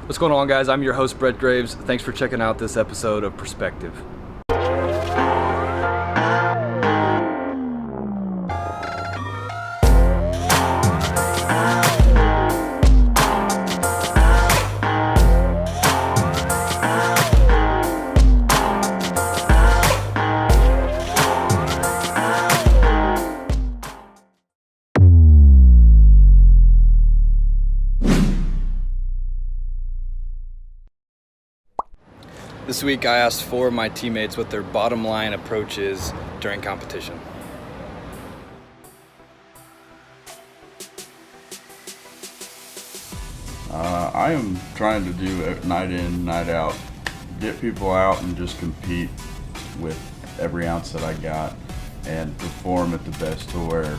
What's going on, guys? I'm your host, Brett Graves. Thanks for checking out this episode of Perspective. This week I asked four of my teammates what their bottom line approach is during competition. I am trying to do it night in, night out, get people out and just compete with every ounce that I got and perform at the best to where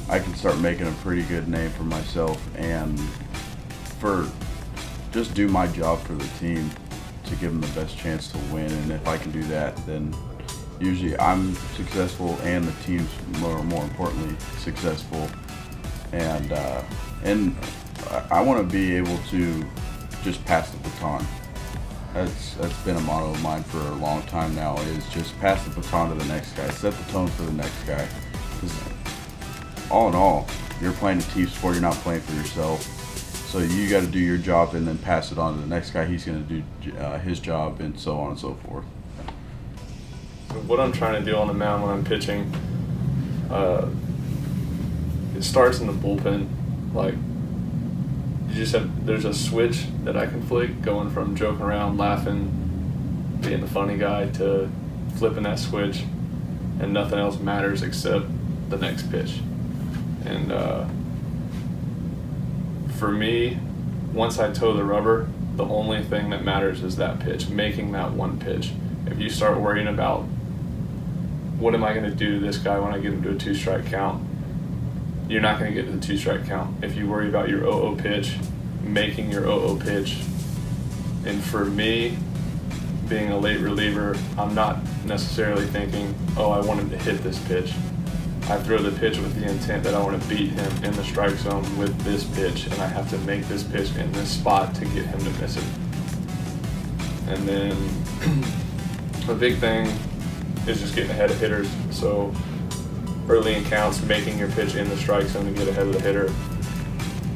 I can start making a pretty good name for myself and for just do my job for the team to give them the best chance to win. And if I can do that, then usually I'm successful and the team's more importantly successful. And I want to be able to just pass the baton. That's been a motto of mine for a long time now, is just pass the baton to the next guy, set the tone for the next guy. Because all in all, you're playing a team sport, you're not playing for yourself. So you got to do your job and then pass it on to the next guy. He's going to do his job, and so on and so forth. So what I'm trying to do on the mound when I'm pitching, it starts in the bullpen. Like, there's a switch that I can flick, going from joking around, laughing, being the funny guy, to flipping that switch, and nothing else matters except the next pitch. And for me, once I toe the rubber, the only thing that matters is that pitch, making that one pitch. If you start worrying about what am I going to do to this guy when I get him to a 2-strike count, you're not going to get to the 2-strike count. If you worry about your 0-0 pitch, making your 0-0 pitch. And for me, being a late reliever, I'm not necessarily thinking, oh, I want him to hit this pitch. I throw the pitch with the intent that I want to beat him in the strike zone with this pitch, and I have to make this pitch in this spot to get him to miss it. And then a big thing is just getting ahead of hitters. So early in counts, making your pitch in the strike zone to get ahead of the hitter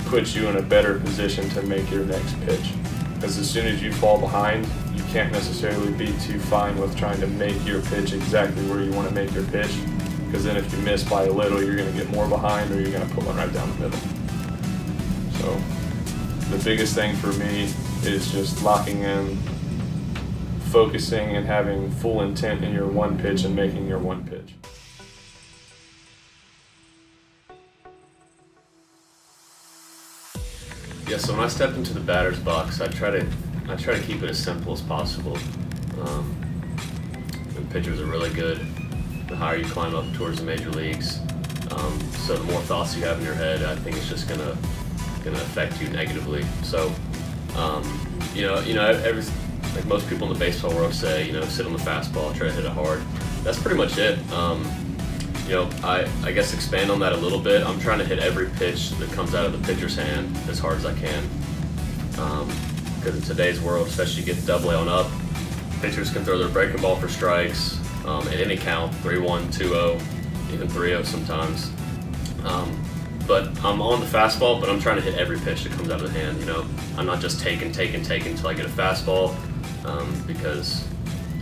puts you in a better position to make your next pitch. Because as soon as you fall behind, you can't necessarily be too fine with trying to make your pitch exactly where you want to make your pitch. Because then if you miss by a little, you're going to get more behind, or you're going to put one right down the middle. So the biggest thing for me is just locking in, focusing, and having full intent in your one pitch and making your one pitch. Yeah, so when I step into the batter's box, I try to keep it as simple as possible. The pitchers are really good. The higher you climb up towards the major leagues, so the more thoughts you have in your head, I think it's just gonna affect you negatively. So, like most people in the baseball world say, sit on the fastball, try to hit it hard. That's pretty much it. I guess expand on that a little bit. I'm trying to hit every pitch that comes out of the pitcher's hand as hard as I can. Because in today's world, especially you get double A on up, pitchers can throw their breaking ball for strikes. At any count, 3-1, 2-0, even 3-0 sometimes. But I'm on the fastball, but I'm trying to hit every pitch that comes out of the hand. I'm not just taking until I get a fastball, because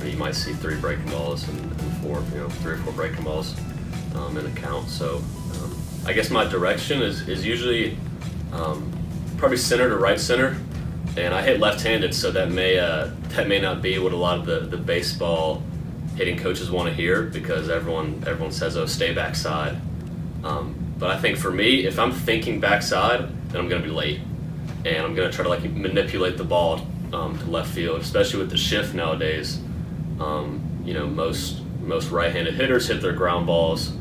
you might see 3 breaking balls and 3 or 4 breaking balls in a count. So I guess my direction is usually probably center to right center, and I hit left-handed, so that may not be what a lot of the baseball hitting coaches want to hear, because everyone says, oh, stay backside. But I think for me, if I'm thinking backside, then I'm going to be late, and I'm going to try to manipulate the ball to left field, especially with the shift nowadays. Most right-handed hitters hit their ground balls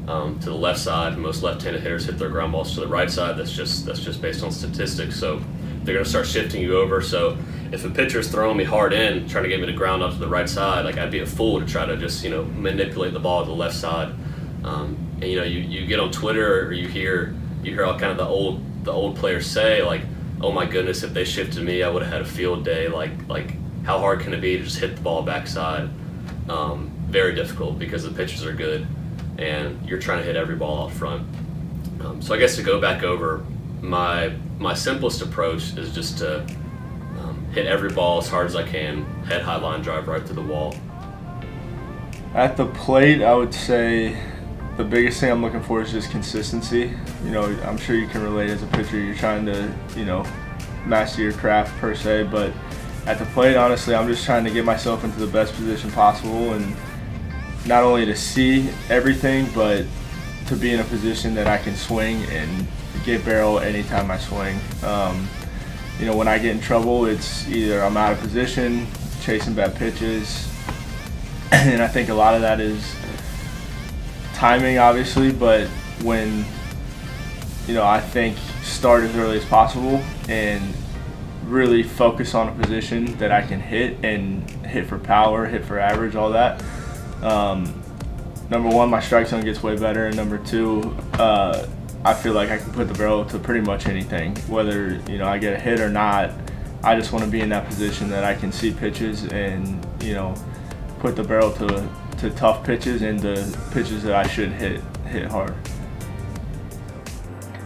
to the left side. Most left-handed hitters hit their ground balls to the right side. That's just based on statistics. So they're going to start shifting you over. So if a pitcher's throwing me hard in, trying to get me to ground up to the right side, I'd be a fool to try to just manipulate the ball to the left side. You get on Twitter, or you hear all kind of the old players say, like, oh my goodness, if they shifted me, I would have had a field day. Like how hard can it be to just hit the ball backside? Very difficult because the pitches are good and you're trying to hit every ball out front. So I guess to go back over, my simplest approach is just to hit every ball as hard as I can, head high line drive right to the wall. At the plate, I would say the biggest thing I'm looking for is just consistency. You know, I'm sure you can relate as a pitcher. You're trying to, you know, master your craft per se, but at the plate, honestly, I'm just trying to get myself into the best position possible, and not only to see everything, but to be in a position that I can swing and get barrel anytime I swing. You know, when I get in trouble, it's either I'm out of position, chasing bad pitches, and I think a lot of that is timing, obviously, but when, you know, I think start as early as possible and really focus on a position that I can hit and hit for power, hit for average, all that. Number one, my strike zone gets way better, and number two, I feel like I can put the barrel to pretty much anything, whether, you know, I get a hit or not. I just want to be in that position that I can see pitches and, you know, put the barrel to tough pitches and the pitches that I should hit hard.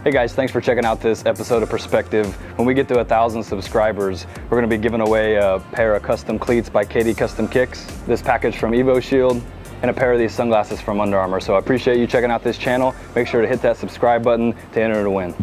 Hey guys, thanks for checking out this episode of Perspective. When we get to 1,000 subscribers, we're going to be giving away a pair of custom cleats by KD Custom Kicks, this package from EvoShield, and a pair of these sunglasses from Under Armour. So I appreciate you checking out this channel. Make sure to hit that subscribe button to enter to win.